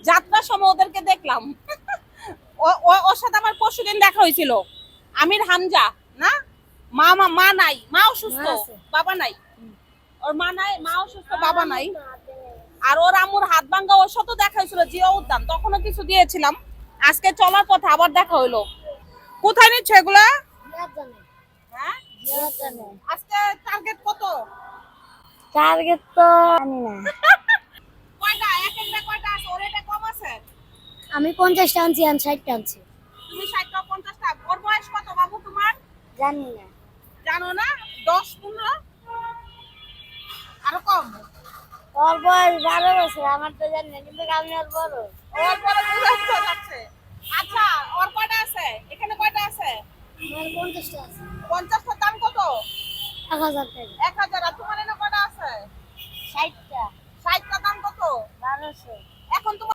যাত্রার সময় ওদেরকে দেখলাম। ওর সাথে আমার পরশুদিন দেখা হয়েছিল। আমির হামজা না, মা নাই, মা অসুস্থ, বাবা নাই। ওর মা নাই, মা অসুস্থ, বাবা নাই। আর ওর আম্মুর হাত ভাঙ্গা, ওর সাথে দেখা হয়েছিল জিয়া উদ্যান, তখনও কিছু দিয়েছিলাম। আজকে চলার পথে আবার দেখা হইলো। কোথায় নিচ্ছে এগুলা? হ্যাঁ, আজকে টার্গেট কত? টার্গেট তো জানি না। কয়টা এক একটা কয়টা আছে? ওর এটা কম আছে। আমি 50টা আনছি, আমি 60টা আনছি। তুমি 60টা 50টা। ওর বয়স কত বাবু তোমার? জানি না। জানো না? 10 15 আরো কম? ওর বয়স 12 বছর, আমার তো জানি না, কিন্তু আমি আর বড়। ওর পরে বুঝাতে যাচ্ছে। আচ্ছা, ওর কয়টা আছে? এখানে কয়টা আছে? আমার 50টা আছে। 50টার দাম কত? 1000 টাকা। 1000। আর তোমার এখানে কয়টা আছে? 60টা। 60টার দাম কত? 1200। এখন তোমার